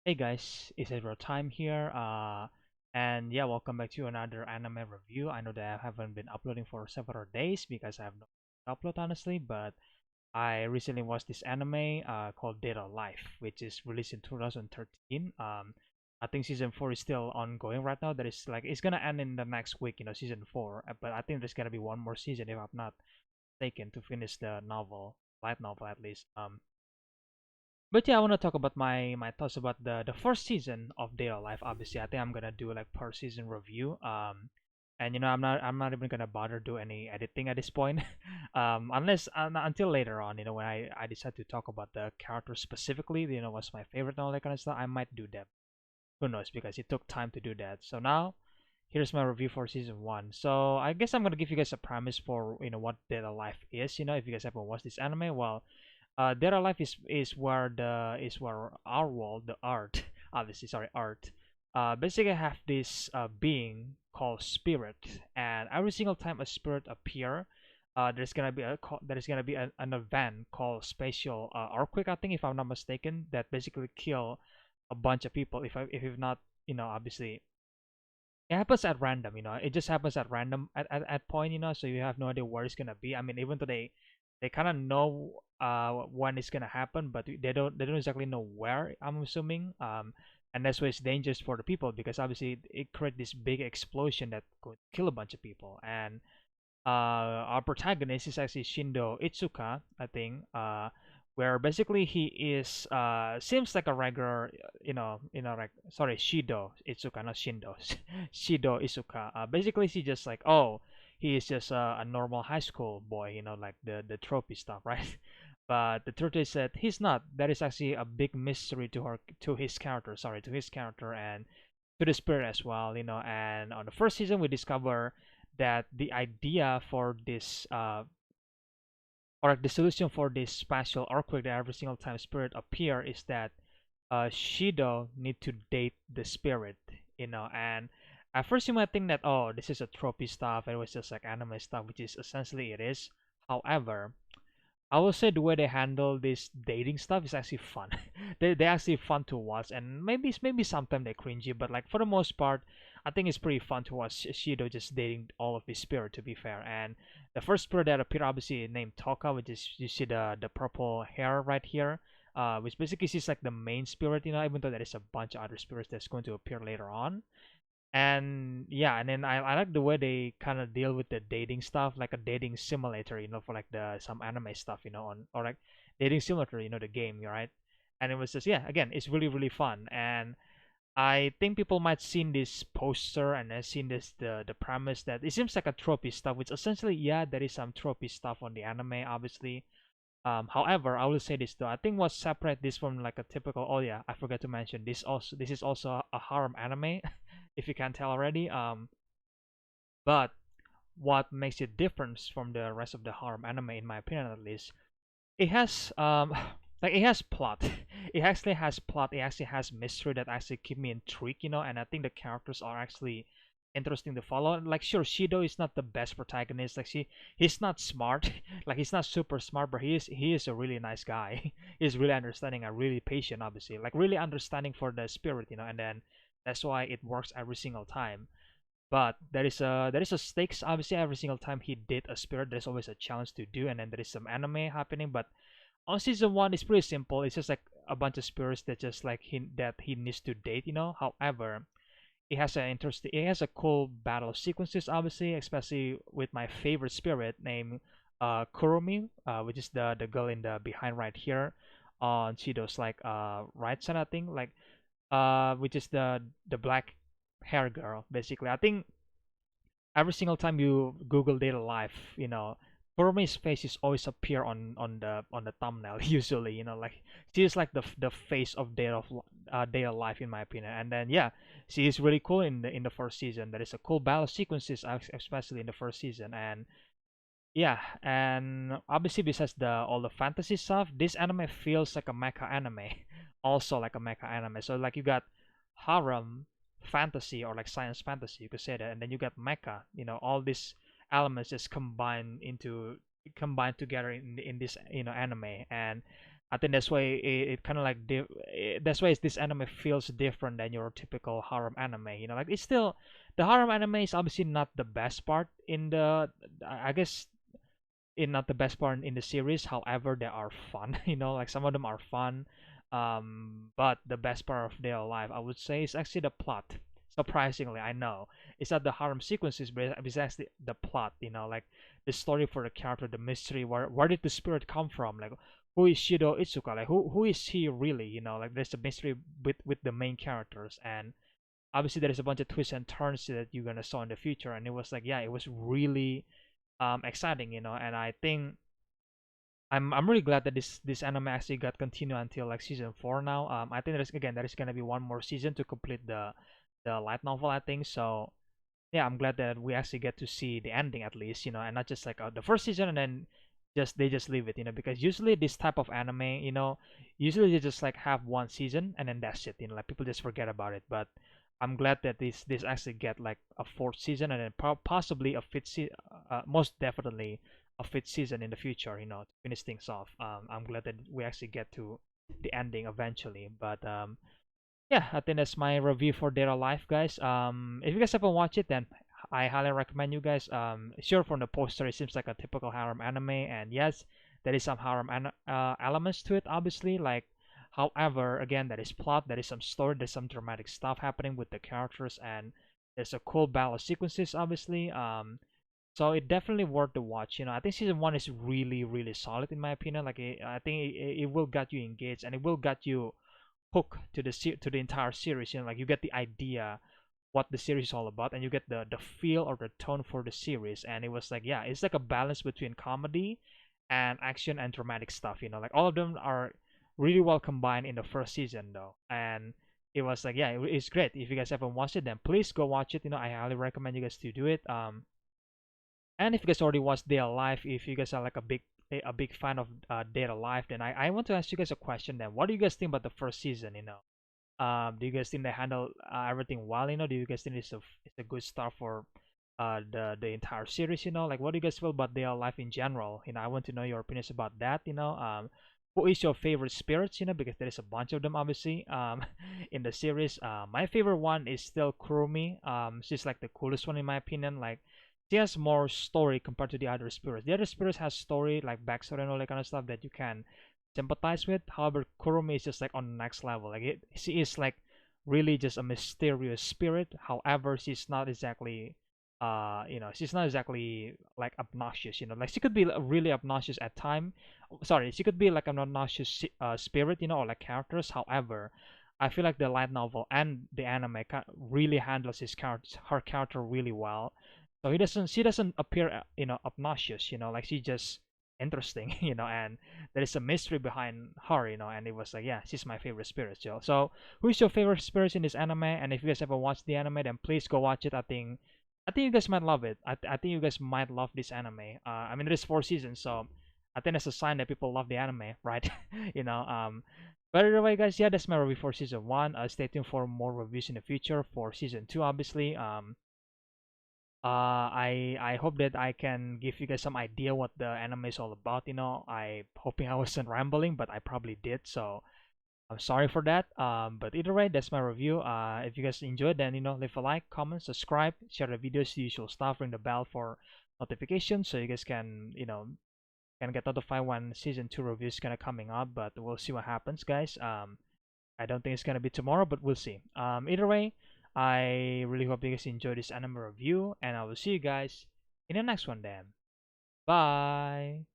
Hey guys, it's EzraTime here. And yeah, welcome back to another anime review. I know that I haven't been uploading for several days because I have no upload honestly, but I recently watched this anime called Date of Life, which is released in 2013. I think season 4 is still ongoing right now. That is like it's gonna end in the next week, season 4. But I think there's gonna be one more season if I'm not mistaken to finish the novel, light novel at least. But yeah, I want to talk about my thoughts about the first season of Data Life. Obviously, I think I'm gonna do like per season review. And I'm not even gonna bother do any editing at this point, unless until later on. When I decide to talk about the character specifically. What's my favorite and all that kind of stuff. I might do that. Who knows? Because it took time to do that. So now, here's my review for season one. So I guess I'm gonna give you guys a premise for what Data Life is. If you guys haven't watched this anime, well, Data Life is where our world, the art, obviously, sorry, art, basically have this being called spirit, and every single time a spirit appear, there's gonna be an event called spatial earthquake, I think, if I'm not mistaken, that basically kill a bunch of people. If you've not, obviously it happens at random. It just happens at random at point. So you have no idea where it's gonna be. I mean, even though they kind of know when it's gonna happen, but they don't exactly know where, I'm assuming. And that's why it's dangerous for the people, because obviously it creates this big explosion that could kill a bunch of people. And our protagonist is actually Shindo Itsuka, I think, where basically he is seems like a regular, like, sorry, Shido Itsuka, not Shindo, Shido Itsuka. Basically, he just like, oh, he is just a normal high school boy, like the trophy stuff, right? But the truth is that he's not. That is actually a big mystery to his character. Sorry, to his character and to the spirit as well. And on the first season, we discover that the idea for this or the solution for this spatial earthquake that every single time spirit appear is that Shido need to date the spirit, and at first you might think that, oh, this is a trophy stuff, it was just like anime stuff, which is essentially it is. However, I will say the way they handle this dating stuff is actually fun. They actually fun to watch, and maybe sometimes they're cringy, but like for the most part, I think it's pretty fun to watch Shido just dating all of his spirit. To be fair, and the first spirit that appeared obviously named Toka, which is, you see the purple hair right here, which basically she's like the main spirit. Even though there is a bunch of other spirits that's going to appear later on. And yeah, and then I like the way they kind of deal with the dating stuff, like a dating simulator, for like the some anime stuff, on, or like dating simulator, the game, right? And it was just, yeah, again, it's really really fun. And I think people might seen this poster and have seen this the premise that it seems like a trophy stuff, which essentially, yeah, there is some trophy stuff on the anime, obviously. However, I will say this though. I think what separate this from like a typical, oh yeah, I forgot to mention this is also a harem anime, if you can't tell already. But what makes it different from the rest of the harem anime, in my opinion at least, it has like it has plot. It actually has plot. It actually has mystery that actually keep me intrigued, and I think the characters are actually interesting to follow. Like, sure, Shido is not the best protagonist. Like, he's not smart. Like, he's not super smart, but he is a really nice guy. He's really understanding and really patient, obviously. Like, really understanding for the spirit, and then that's why it works every single time. But there is a stakes, obviously. Every single time he did a spirit, there's always a challenge to do, and then there is some anime happening. But on season one, it's pretty simple. It's just like a bunch of spirits that just like he needs to date. However, it has a cool battle sequences, obviously, especially with my favorite spirit named Kurumi, which is the girl in the behind right here on Chido's like right side, I think, like which is the black hair girl, basically. I think every single time you Google Data Life, Kurumi's face is always appear on the thumbnail usually. Like she is like the face of Data Life, in my opinion. And then yeah, she is really cool in the first season. There is a cool battle sequences, especially in the first season. And yeah, and obviously besides the all the fantasy stuff, this anime feels like a mecha anime, also like a mecha anime. So like you got harem fantasy, or like science fantasy, you could say that, and then you got mecha. All these elements just combined together in this anime. And I think that's why it kind of like that's why this anime feels different than your typical harem anime. You know, like it's still the harem anime is obviously not the best part in the I guess in not the best part in the series. However, they are fun. You know, like some of them are fun. But the best part of their life, I would say, is actually the plot. Surprisingly, I know it's not the harem sequences, but it's actually the plot. You know, like the story for the character, the mystery. Where did the spirit come from? Like who is Shido Itsuka? Like who is he really? You know, like there's a mystery with the main characters, and obviously there is a bunch of twists and turns that you're gonna saw in the future. And it was like, yeah, it was really exciting, you know. And I think I'm really glad that this anime actually got continued until like season 4 now. I think there's gonna be one more season to complete the light novel, I think. So yeah, I'm glad that we actually get to see the ending at least, you know, and not just like the first season and then just leave it, you know, because usually this type of anime, you know, usually they just like have one season and then that's it, you know, like people just forget about it. But I'm glad that this actually get like a fourth season and then possibly a fifth season, most definitely a fifth season in the future, you know, to finish things off. I'm glad that we actually get to the ending eventually. But yeah, I think that's my review for Dead or Alive, guys. If you guys haven't watched it, then I highly recommend you guys. Sure, from the poster, it seems like a typical harem anime, and yes, there is some harem elements to it, obviously. Like, however, again, there is plot, there is some story, there's some dramatic stuff happening with the characters, and there's a cool battle sequences, obviously. So it definitely worth the watch. You know, I think season one is really, really solid in my opinion. Like, I think it will get you engaged and it will get you hook to to the entire series. You know, like you get the idea what the series is all about, and you get the feel or the tone for the series. And it was like, yeah, it's like a balance between comedy and action and dramatic stuff. You know, like all of them are really well combined in the first season though. And it was like, yeah, it's great. If you guys haven't watched it, then please go watch it. You know, I highly recommend you guys to do it. And if you guys already watched Day Alive, if you guys are like a big fan of Day Alive, then I want to ask you guys a question. Then, what do you guys think about the first season? You know, do you guys think they handle everything well? You know, do you guys think it's a good start for the entire series? You know, like what do you guys feel about Day Alive in general? You know, I want to know your opinions about that. You know, who is your favorite spirits? You know, because there is a bunch of them obviously in the series. My favorite one is still Kurumi. She's like the coolest one in my opinion. Like she has more story compared to the other spirits. The other spirits has story like backstory and all that kind of stuff that you can sympathize with. However, Kurumi is just like on the next level. Like she is like really just a mysterious spirit. However, she's not exactly you know, she's not exactly like obnoxious, you know, like she could be really obnoxious at time. Sorry, she could be like an obnoxious spirit, you know, or like characters. However, I feel like the light novel and the anime really handles her character really well. So she doesn't appear, you know, obnoxious, you know, like she just interesting, you know, and there is a mystery behind her, you know, and it was like, yeah, she's my favorite spirit, Joe. So, who is your favorite spirit in this anime? And if you guys ever watched the anime, then please go watch it. I think you guys might love it. I think you guys might love this anime. I mean, there's 4 seasons, so I think it's a sign that people love the anime, right? you know, but anyway, guys, yeah, that's my review for season one. Stay tuned for more reviews in the future for season two, obviously. I hope that I can give you guys some idea what the anime is all about. You know, I hoping I wasn't rambling, but I probably did. So I'm sorry for that. But either way, that's my review. If you guys enjoyed, then you know, leave a like, comment, subscribe, share the videos, the usual stuff, ring the bell for notifications, so you guys can can get notified when season two review is gonna coming up. But we'll see what happens, guys. I don't think it's gonna be tomorrow, but we'll see. Either way, I really hope you guys enjoyed this anime review, and I will see you guys in the next one then. Bye!